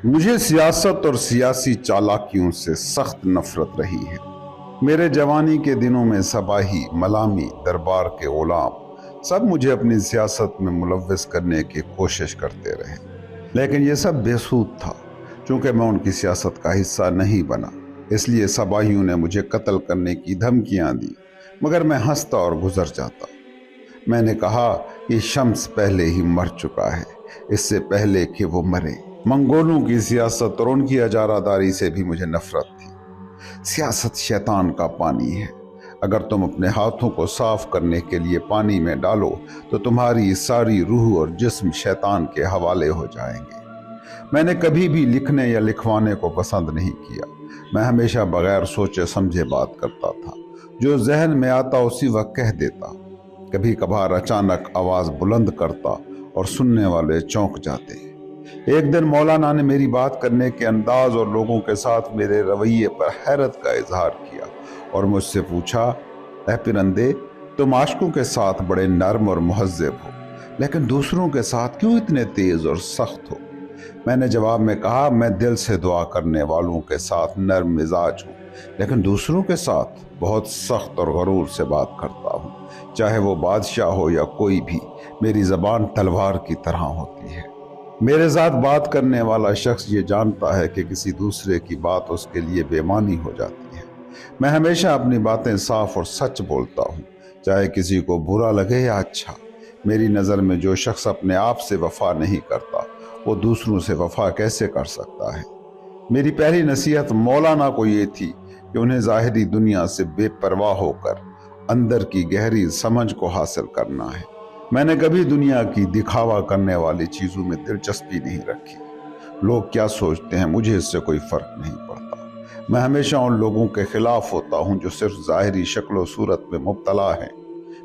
مجھے سیاست اور سیاسی چالاکیوں سے سخت نفرت رہی ہے۔ میرے جوانی کے دنوں میں سپاہی، ملامی، دربار کے غلام سب مجھے اپنی سیاست میں ملوث کرنے کی کوشش کرتے رہے، لیکن یہ سب بے سود تھا۔ چونکہ میں ان کی سیاست کا حصہ نہیں بنا، اس لیے سپاہیوں نے مجھے قتل کرنے کی دھمکیاں دی، مگر میں ہنستا اور گزر جاتا۔ میں نے کہا یہ شمس پہلے ہی مر چکا ہے، اس سے پہلے کہ وہ مرے۔ منگولوں کی سیاست اور ان کی اجارہ داری سے بھی مجھے نفرت تھی۔ سیاست شیطان کا پانی ہے۔ اگر تم اپنے ہاتھوں کو صاف کرنے کے لیے پانی میں ڈالو تو تمہاری ساری روح اور جسم شیطان کے حوالے ہو جائیں گے۔ میں نے کبھی بھی لکھنے یا لکھوانے کو پسند نہیں کیا۔ میں ہمیشہ بغیر سوچے سمجھے بات کرتا تھا، جو ذہن میں آتا اسی وقت کہہ دیتا۔ کبھی کبھار اچانک آواز بلند کرتا اور سننے والے چونک جاتے۔ ایک دن مولانا نے میری بات کرنے کے انداز اور لوگوں کے ساتھ میرے رویے پر حیرت کا اظہار کیا اور مجھ سے پوچھا، اے پرندے، تم عاشقوں کے ساتھ بڑے نرم اور مہذب ہو، لیکن دوسروں کے ساتھ کیوں اتنے تیز اور سخت ہو؟ میں نے جواب میں کہا، میں دل سے دعا کرنے والوں کے ساتھ نرم مزاج ہوں، لیکن دوسروں کے ساتھ بہت سخت اور غرور سے بات کرتا ہوں۔ چاہے وہ بادشاہ ہو یا کوئی بھی، میری زبان تلوار کی طرح ہوتی ہے۔ میرے ساتھ بات کرنے والا شخص یہ جانتا ہے کہ کسی دوسرے کی بات اس کے لیے بے معنی ہو جاتی ہے۔ میں ہمیشہ اپنی باتیں صاف اور سچ بولتا ہوں، چاہے کسی کو برا لگے یا اچھا۔ میری نظر میں جو شخص اپنے آپ سے وفا نہیں کرتا، وہ دوسروں سے وفا کیسے کر سکتا ہے؟ میری پہلی نصیحت مولانا کو یہ تھی کہ انہیں ظاہری دنیا سے بے پرواہ ہو کر اندر کی گہری سمجھ کو حاصل کرنا ہے۔ میں نے کبھی دنیا کی دکھاوا کرنے والی چیزوں میں دلچسپی نہیں رکھی۔ لوگ کیا سوچتے ہیں مجھے اس سے کوئی فرق نہیں پڑتا۔ میں ہمیشہ ان لوگوں کے خلاف ہوتا ہوں جو صرف ظاہری شکل و صورت میں مبتلا ہیں۔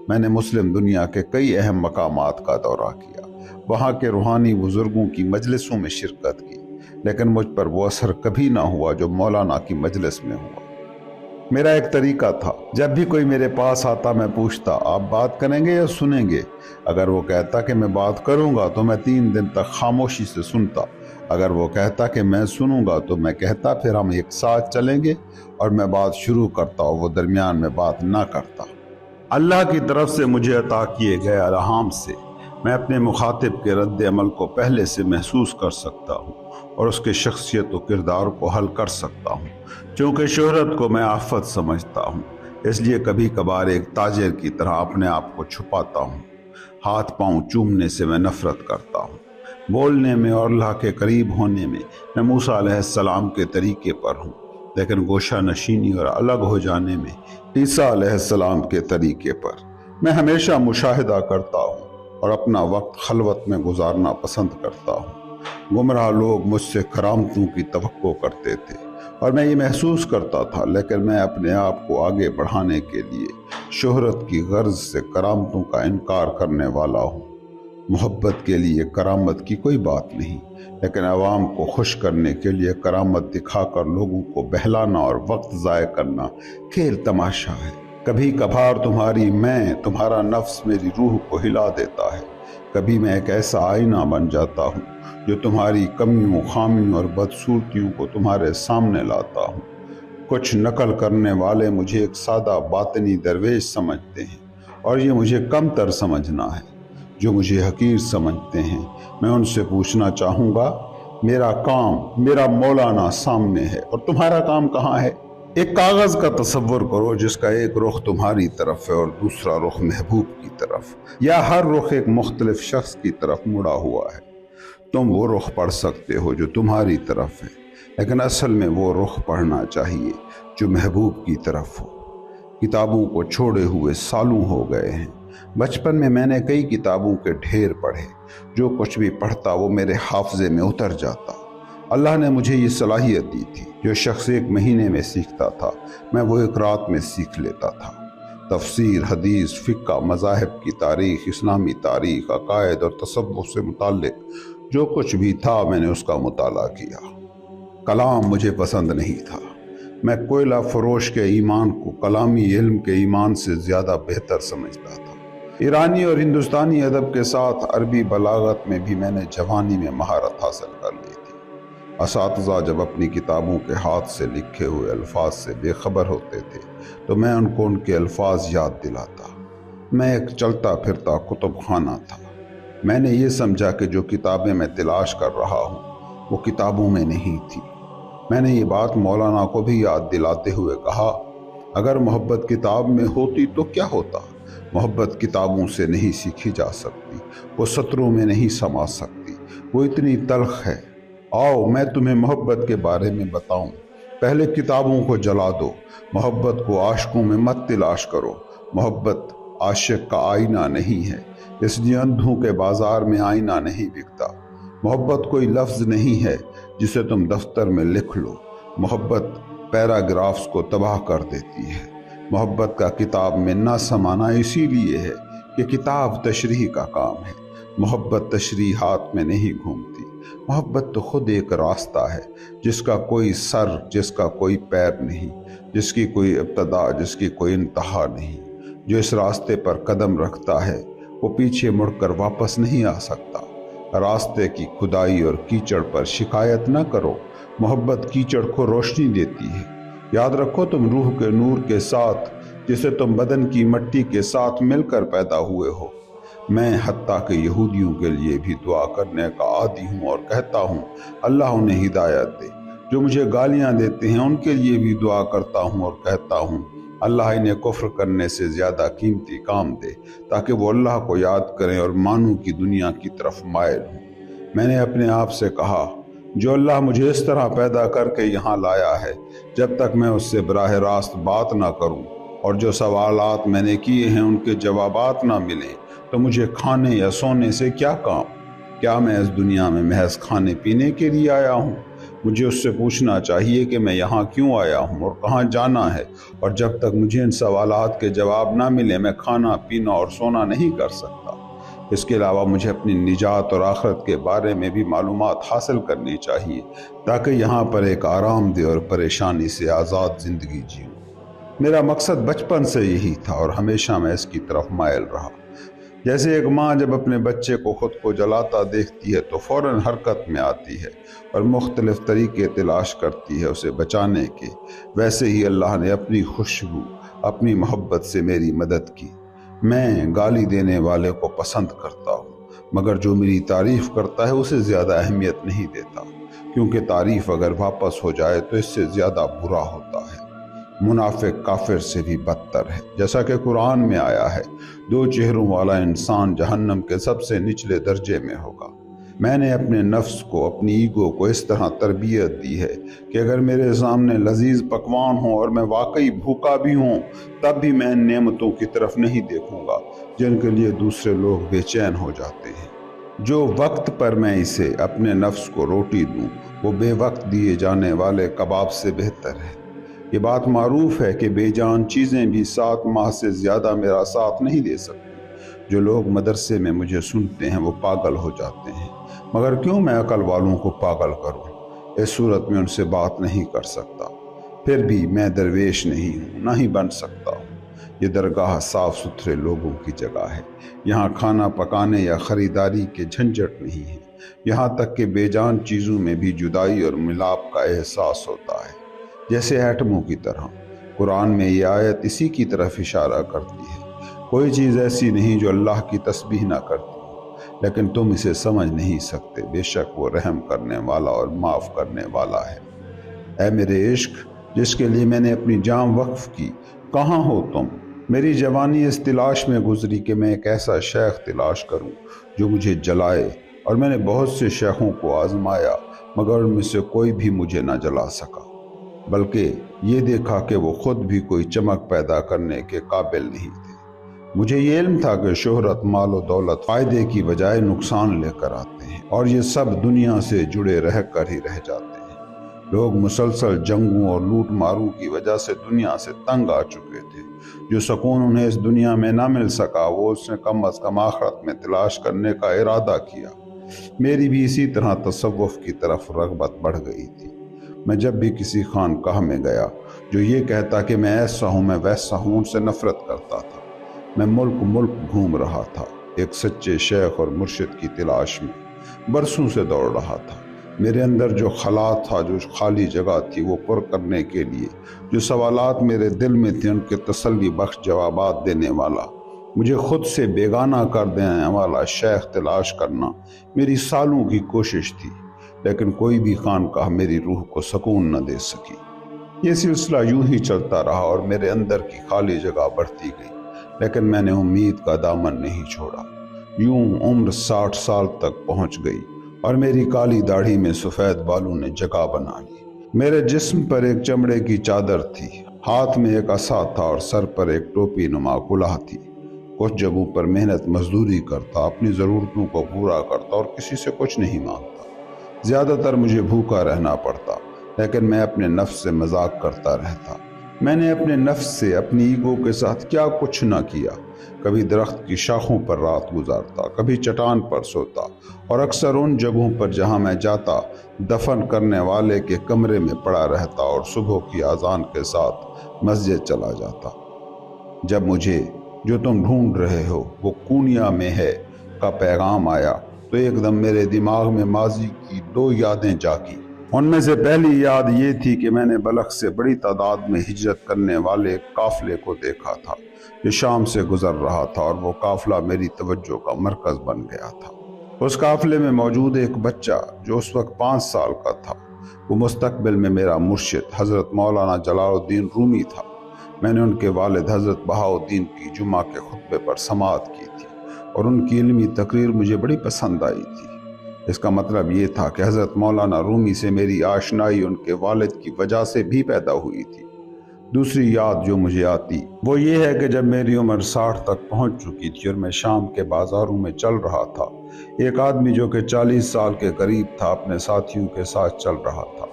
میں نے مسلم دنیا کے کئی اہم مقامات کا دورہ کیا، وہاں کے روحانی بزرگوں کی مجلسوں میں شرکت کی، لیکن مجھ پر وہ اثر کبھی نہ ہوا جو مولانا کی مجلس میں ہوا۔ میرا ایک طریقہ تھا، جب بھی کوئی میرے پاس آتا میں پوچھتا، آپ بات کریں گے یا سنیں گے؟ اگر وہ کہتا کہ میں بات کروں گا تو میں 3 دن تک خاموشی سے سنتا۔ اگر وہ کہتا کہ میں سنوں گا تو میں کہتا پھر ہم ایک ساتھ چلیں گے، اور میں بات شروع کرتا اور وہ درمیان میں بات نہ کرتا۔ اللہ کی طرف سے مجھے عطا کیے گئے الہام سے میں اپنے مخاطب کے رد عمل کو پہلے سے محسوس کر سکتا ہوں اور اس کے شخصیت و کردار کو حل کر سکتا ہوں۔ چونکہ شہرت کو میں آفت سمجھتا ہوں، اس لیے کبھی کبھار ایک تاجر کی طرح اپنے آپ کو چھپاتا ہوں۔ ہاتھ پاؤں چومنے سے میں نفرت کرتا ہوں۔ بولنے میں اور اللہ کے قریب ہونے میں موسیٰ علیہ السلام کے طریقے پر ہوں، لیکن گوشہ نشینی اور الگ ہو جانے میں عیسیٰ علیہ السلام کے طریقے پر۔ میں ہمیشہ مشاہدہ کرتا ہوں اور اپنا وقت خلوت میں گزارنا پسند کرتا ہوں۔ گمراہ لوگ مجھ سے کرامتوں کی توقع کرتے تھے اور میں یہ محسوس کرتا تھا، لیکن میں اپنے آپ کو آگے بڑھانے کے لیے شہرت کی غرض سے کرامتوں کا انکار کرنے والا ہوں۔ محبت کے لیے کرامت کی کوئی بات نہیں، لیکن عوام کو خوش کرنے کے لیے کرامت دکھا کر لوگوں کو بہلانا اور وقت ضائع کرنا کھیل تماشا ہے۔ کبھی کبھار تمہارا نفس میری روح کو ہلا دیتا ہے۔ کبھی میں ایک ایسا آئینہ بن جاتا ہوں جو تمہاری کمیوں، خامیوں اور بدصورتیوں کو تمہارے سامنے لاتا ہوں۔ کچھ نقل کرنے والے مجھے ایک سادہ باطنی درویش سمجھتے ہیں اور یہ مجھے کم تر سمجھنا ہے۔ جو مجھے حقیر سمجھتے ہیں، میں ان سے پوچھنا چاہوں گا، میرا مولانا سامنے ہے اور تمہارا کام کہاں ہے؟ ایک کاغذ کا تصور کرو جس کا ایک رخ تمہاری طرف ہے اور دوسرا رخ محبوب کی طرف، یا ہر رخ ایک مختلف شخص کی طرف مڑا ہوا ہے۔ تم وہ رخ پڑھ سکتے ہو جو تمہاری طرف ہے، لیکن اصل میں وہ رخ پڑھنا چاہیے جو محبوب کی طرف ہو۔ کتابوں کو چھوڑے ہوئے سالوں ہو گئے ہیں۔ بچپن میں نے کئی کتابوں کے ڈھیر پڑھے۔ جو کچھ بھی پڑھتا وہ میرے حافظے میں اتر جاتا۔ اللہ نے مجھے یہ صلاحیت دی تھی، جو شخص 1 مہینے میں سیکھتا تھا میں وہ 1 رات میں سیکھ لیتا تھا۔ تفسیر، حدیث، فقہ، مذاہب کی تاریخ، اسلامی تاریخ، عقائد اور تصوف سے متعلق جو کچھ بھی تھا میں نے اس کا مطالعہ کیا۔ کلام مجھے پسند نہیں تھا۔ میں کوئلہ فروش کے ایمان کو کلامی علم کے ایمان سے زیادہ بہتر سمجھتا تھا۔ ایرانی اور ہندوستانی ادب کے ساتھ عربی بلاغت میں بھی میں نے جوانی میں مہارت حاصل کر لی تھی۔ اساتذہ جب اپنی کتابوں کے ہاتھ سے لکھے ہوئے الفاظ سے بے خبر ہوتے تھے تو میں ان کو ان کے الفاظ یاد دلاتا۔ میں ایک چلتا پھرتا کتب خانہ تھا۔ میں نے یہ سمجھا کہ جو کتابیں میں تلاش کر رہا ہوں وہ کتابوں میں نہیں تھی۔ میں نے یہ بات مولانا کو بھی یاد دلاتے ہوئے کہا، اگر محبت کتاب میں ہوتی تو کیا ہوتا؟ محبت کتابوں سے نہیں سیکھی جا سکتی، وہ سطروں میں نہیں سما سکتی، وہ اتنی تلخ ہے۔ آؤ میں تمہیں محبت کے بارے میں بتاؤں۔ پہلے کتابوں کو جلا دو، محبت کو عاشقوں میں مت تلاش کرو۔ محبت عاشق کا آئینہ نہیں ہے، اس لیے اندھوں کے بازار میں آئینہ نہیں بکتا۔ محبت کوئی لفظ نہیں ہے جسے تم دفتر میں لکھ لو۔ محبت پیراگرافز کو تباہ کر دیتی ہے۔ محبت کا کتاب میں نہ سمانا اسی لیے ہے کہ کتاب تشریح کا کام ہے۔ محبت تشریحات میں نہیں گھومتی۔ محبت تو خود ایک راستہ ہے جس کا کوئی سر، جس کا کوئی پیر نہیں، جس کی کوئی ابتدا، جس کی کوئی انتہا نہیں۔ جو اس راستے پر قدم رکھتا ہے وہ پیچھے مڑ کر واپس نہیں آ سکتا۔ راستے کی کھدائی اور کیچڑ پر شکایت نہ کرو، محبت کیچڑ کو روشنی دیتی ہے۔ یاد رکھو تم روح کے نور کے ساتھ، جسے تم بدن کی مٹی کے ساتھ مل کر پیدا ہوئے ہو۔ میں حتیٰ کہ یہودیوں کے لیے بھی دعا کرنے کا عادی ہوں اور کہتا ہوں اللہ انہیں ہدایت دے۔ جو مجھے گالیاں دیتے ہیں ان کے لیے بھی دعا کرتا ہوں اور کہتا ہوں اللہ انہیں کفر کرنے سے زیادہ قیمتی کام دے، تاکہ وہ اللہ کو یاد کریں اور معنوں کی دنیا کی طرف مائل ہوں۔ میں نے اپنے آپ سے کہا، جو اللہ مجھے اس طرح پیدا کر کے یہاں لایا ہے، جب تک میں اس سے براہ راست بات نہ کروں اور جو سوالات میں نے کیے ہیں ان کے جوابات نہ ملیں، تو مجھے کھانے یا سونے سے کیا کام؟ کیا میں اس دنیا میں محض کھانے پینے کے لیے آیا ہوں؟ مجھے اس سے پوچھنا چاہیے کہ میں یہاں کیوں آیا ہوں اور کہاں جانا ہے، اور جب تک مجھے ان سوالات کے جواب نہ ملے میں کھانا پینا اور سونا نہیں کر سکتا۔ اس کے علاوہ مجھے اپنی نجات اور آخرت کے بارے میں بھی معلومات حاصل کرنی چاہیے، تاکہ یہاں پر ایک آرام دہ اور پریشانی سے آزاد زندگی جیوں۔ میرا مقصد بچپن سے یہی تھا اور ہمیشہ میں اس کی طرف مائل رہا۔ جیسے ایک ماں جب اپنے بچے کو خود کو جلاتا دیکھتی ہے تو فوراً حرکت میں آتی ہے اور مختلف طریقے تلاش کرتی ہے اسے بچانے کے، ویسے ہی اللہ نے اپنی خوشبو، اپنی محبت سے میری مدد کی۔ میں گالی دینے والے کو پسند کرتا ہوں، مگر جو میری تعریف کرتا ہے اسے زیادہ اہمیت نہیں دیتا، کیونکہ تعریف اگر واپس ہو جائے تو اس سے زیادہ برا ہوتا ہے۔ منافق کافر سے بھی بدتر ہے، جیسا کہ قرآن میں آیا ہے، دو چہروں والا انسان جہنم کے سب سے نچلے درجے میں ہوگا۔ میں نے اپنے نفس کو، اپنی ایگو کو اس طرح تربیت دی ہے کہ اگر میرے سامنے لذیذ پکوان ہوں اور میں واقعی بھوکا بھی ہوں، تب بھی میں ان نعمتوں کی طرف نہیں دیکھوں گا جن کے لیے دوسرے لوگ بے چین ہو جاتے ہیں۔ جو وقت پر میں اسے، اپنے نفس کو روٹی دوں، وہ بے وقت دیے جانے والے کباب سے بہتر ہے۔ یہ بات معروف ہے کہ بے جان چیزیں بھی 7 ماہ سے زیادہ میرا ساتھ نہیں دے سکتی۔ جو لوگ مدرسے میں مجھے سنتے ہیں وہ پاگل ہو جاتے ہیں، مگر کیوں میں عقل والوں کو پاگل کروں؟ اس صورت میں ان سے بات نہیں کر سکتا۔ پھر بھی میں درویش نہیں ہوں، نہ ہی بن سکتا ہوں۔ یہ درگاہ صاف ستھرے لوگوں کی جگہ ہے۔ یہاں کھانا پکانے یا خریداری کے جھنجھٹ نہیں ہے۔ یہاں تک کہ بے جان چیزوں میں بھی جدائی اور ملاپ کا احساس ہوتا ہے، جیسے ایٹموں کی طرح۔ قرآن میں یہ آیت اسی کی طرف اشارہ کرتی ہے۔ کوئی چیز ایسی نہیں جو اللہ کی تسبیح نہ کرتی ہو، لیکن تم اسے سمجھ نہیں سکتے، بے شک وہ رحم کرنے والا اور معاف کرنے والا ہے۔ اے میرے عشق، جس کے لیے میں نے اپنی جان وقف کی، کہاں ہو تم؟ میری جوانی اس تلاش میں گزری کہ میں ایک ایسا شیخ تلاش کروں جو مجھے جلائے، اور میں نے بہت سے شیخوں کو آزمایا، مگر ان میں سے کوئی بھی مجھے نہ جلا سکا، بلکہ یہ دیکھا کہ وہ خود بھی کوئی چمک پیدا کرنے کے قابل نہیں تھے۔ مجھے یہ علم تھا کہ شہرت، مال و دولت فائدے کی بجائے نقصان لے کر آتے ہیں، اور یہ سب دنیا سے جڑے رہ کر ہی رہ جاتے ہیں۔ لوگ مسلسل جنگوں اور لوٹ ماروں کی وجہ سے دنیا سے تنگ آ چکے تھے۔ جو سکون انہیں اس دنیا میں نہ مل سکا، وہ اس نے کم از کم آخرت میں تلاش کرنے کا ارادہ کیا۔ میری بھی اسی طرح تصوف کی طرف رغبت بڑھ گئی تھی۔ میں جب بھی کسی خانقاہ میں گیا جو یہ کہتا کہ میں ایسا ہوں، میں ویسا ہوں، ان سے نفرت کرتا تھا۔ میں ملک ملک گھوم رہا تھا، ایک سچے شیخ اور مرشد کی تلاش میں، برسوں سے دوڑ رہا تھا، میرے اندر جو خلا تھا، جو خالی جگہ تھی، وہ پر کرنے کے لیے جو سوالات میرے دل میں تھے، ان کے تسلی بخش جوابات دینے والا، مجھے خود سے بیگانہ کر دینے والا شیخ تلاش کرنا میری سالوں کی کوشش تھی، لیکن کوئی بھی خانقاہ میری روح کو سکون نہ دے سکی۔ یہ سلسلہ یوں ہی چلتا رہا اور میرے اندر کی خالی جگہ بڑھتی گئی، لیکن میں نے امید کا دامن نہیں چھوڑا۔ یوں عمر 60 سال تک پہنچ گئی اور میری کالی داڑھی میں سفید بالوں نے جگہ بنا لی۔ میرے جسم پر ایک چمڑے کی چادر تھی، ہاتھ میں ایک عصا تھا اور سر پر ایک ٹوپی نما کلاه تھی۔ کچھ جگہوں پر محنت مزدوری کرتا، اپنی ضرورتوں کو پورا کرتا اور کسی سے کچھ نہیں مانگتا۔ زیادہ تر مجھے بھوکا رہنا پڑتا، لیکن میں اپنے نفس سے مذاق کرتا رہتا۔ میں نے اپنے نفس سے، اپنی ایگو کے ساتھ کیا کچھ نہ کیا۔ کبھی درخت کی شاخوں پر رات گزارتا، کبھی چٹان پر سوتا، اور اکثر ان جگہوں پر جہاں میں جاتا دفن کرنے والے کے کمرے میں پڑا رہتا اور صبح کی اذان کے ساتھ مسجد چلا جاتا۔ جب مجھے جو تم ڈھونڈ رہے ہو وہ کونیا میں ہے کا پیغام آیا تو ایک دم میرے دماغ میں ماضی کی 2 یادیں جاگی۔ ان میں سے پہلی یاد یہ تھی کہ میں نے بلخ سے بڑی تعداد میں ہجرت کرنے والے قافلے کو دیکھا تھا جو شام سے گزر رہا تھا، اور وہ قافلہ میری توجہ کا مرکز بن گیا تھا۔ اس قافلے میں موجود ایک بچہ جو اس وقت 5 سال کا تھا، وہ مستقبل میں میرا مرشد حضرت مولانا جلال الدین رومی تھا۔ میں نے ان کے والد حضرت بہاؤالدین کی جمعہ کے خطبے پر سماعت کی تھی اور ان کی علمی تقریر مجھے بڑی پسند آئی تھی۔ اس کا مطلب یہ تھا کہ حضرت مولانا رومی سے میری آشنائی ان کے والد کی وجہ سے بھی پیدا ہوئی تھی۔ دوسری یاد جو مجھے آتی وہ یہ ہے کہ جب میری عمر 60 تک پہنچ چکی تھی اور میں شام کے بازاروں میں چل رہا تھا، ایک آدمی جو کہ 40 سال کے قریب تھا اپنے ساتھیوں کے ساتھ چل رہا تھا۔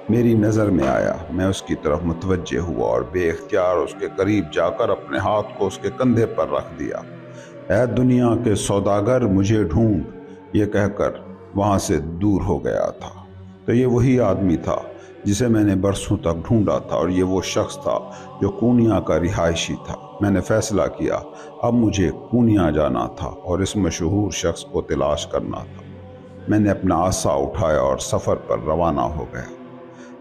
میری نظر میں آیا، میں اس کی طرف متوجہ ہوا اور بے اختیار اس کے قریب جا کر اپنے ہاتھ کو اس کے کندھے پر رکھ دیا۔ اے دنیا کے سوداگر مجھے ڈھونڈ، یہ کہہ کر وہاں سے دور ہو گیا تھا۔ تو یہ وہی آدمی تھا جسے میں نے برسوں تک ڈھونڈا تھا، اور یہ وہ شخص تھا جو کونیا کا رہائشی تھا۔ میں نے فیصلہ کیا اب مجھے کونیا جانا تھا اور اس مشہور شخص کو تلاش کرنا تھا۔ میں نے اپنا عصا اٹھایا اور سفر پر روانہ ہو گیا۔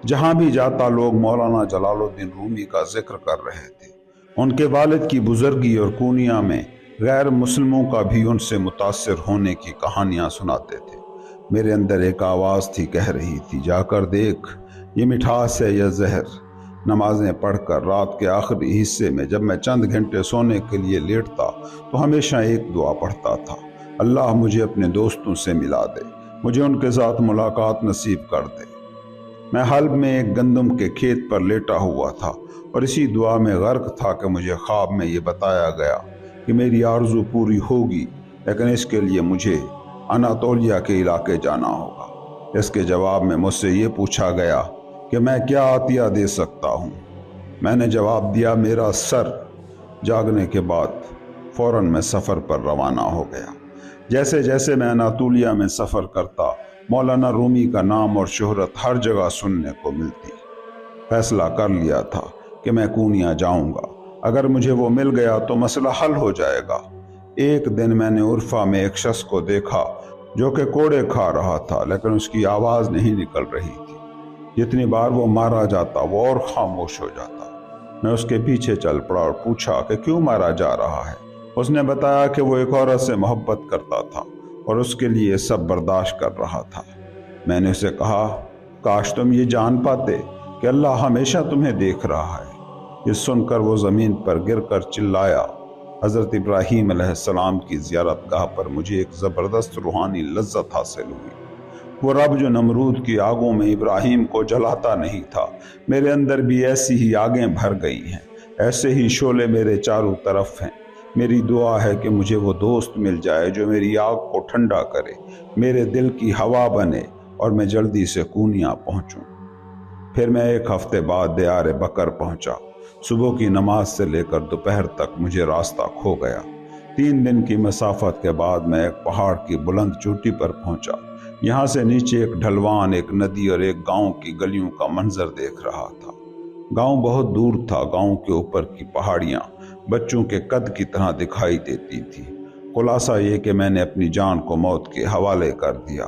جہاں بھی جاتا لوگ مولانا جلال الدین رومی کا ذکر کر رہے تھے۔ ان کے والد کی بزرگی اور کونیا میں غیر مسلموں کا بھی ان سے متاثر ہونے کی کہانیاں سناتے تھے۔ میرے اندر ایک آواز تھی، کہہ رہی تھی جا کر دیکھ یہ مٹھاس ہے یا زہر۔ نمازیں پڑھ کر رات کے آخری حصے میں جب میں چند گھنٹے سونے کے لیے لیٹتا تو ہمیشہ ایک دعا پڑھتا تھا، اللہ مجھے اپنے دوستوں سے ملا دے، مجھے ان کے ساتھ ملاقات نصیب کر دے۔ میں حلب میں ایک گندم کے کھیت پر لیٹا ہوا تھا اور اسی دعا میں غرق تھا کہ مجھے خواب میں یہ بتایا گیا کہ میری آرزو پوری ہوگی، لیکن اس کے لیے مجھے اناتولیا کے علاقے جانا ہوگا۔ اس کے جواب میں مجھ سے یہ پوچھا گیا کہ میں کیا عطیہ دے سکتا ہوں۔ میں نے جواب دیا میرا سر۔ جاگنے کے بعد فوراً میں سفر پر روانہ ہو گیا۔ جیسے جیسے میں اناتولیا میں سفر کرتا مولانا رومی کا نام اور شہرت ہر جگہ سننے کو ملتی۔ فیصلہ کر لیا تھا کہ میں کونیا جاؤں گا، اگر مجھے وہ مل گیا تو مسئلہ حل ہو جائے گا۔ ایک دن میں نے عرفہ میں ایک شخص کو دیکھا جو کہ کوڑے کھا رہا تھا، لیکن اس کی آواز نہیں نکل رہی تھی۔ جتنی بار وہ مارا جاتا وہ اور خاموش ہو جاتا۔ میں اس کے پیچھے چل پڑا اور پوچھا کہ کیوں مارا جا رہا ہے۔ اس نے بتایا کہ وہ ایک عورت سے محبت کرتا تھا اور اس کے لیے سب برداشت کر رہا تھا۔ میں نے اسے کہا کاش تم یہ جان پاتے کہ اللہ ہمیشہ تمہیں دیکھ رہا ہے۔ یہ سن کر وہ زمین پر گر کر چلایا۔ حضرت ابراہیم علیہ السلام کی زیارت گاہ پر مجھے ایک زبردست روحانی لذت حاصل ہوئی۔ وہ رب جو نمرود کی آگوں میں ابراہیم کو جلاتا نہیں تھا، میرے اندر بھی ایسی ہی آگیں بھر گئی ہیں، ایسے ہی شعلے میرے چاروں طرف ہیں۔ میری دعا ہے کہ مجھے وہ دوست مل جائے جو میری آگ کو ٹھنڈا کرے، میرے دل کی ہوا بنے اور میں جلدی سے کونیا پہنچوں۔ پھر میں ایک ہفتے بعد دیار بکر پہنچا۔ صبح کی نماز سے لے کر دوپہر تک مجھے راستہ کھو گیا۔ 3 دن کی مسافت کے بعد میں ایک پہاڑ کی بلند چوٹی پر پہنچا۔ یہاں سے نیچے ایک ڈھلوان، ایک ندی اور ایک گاؤں کی گلیوں کا منظر دیکھ رہا تھا۔ گاؤں بہت دور تھا۔ گاؤں کے اوپر کی پہاڑیاں بچوں کے قد کی طرح دکھائی دیتی تھی۔ خلاصہ یہ کہ میں نے اپنی جان کو موت کے حوالے کر دیا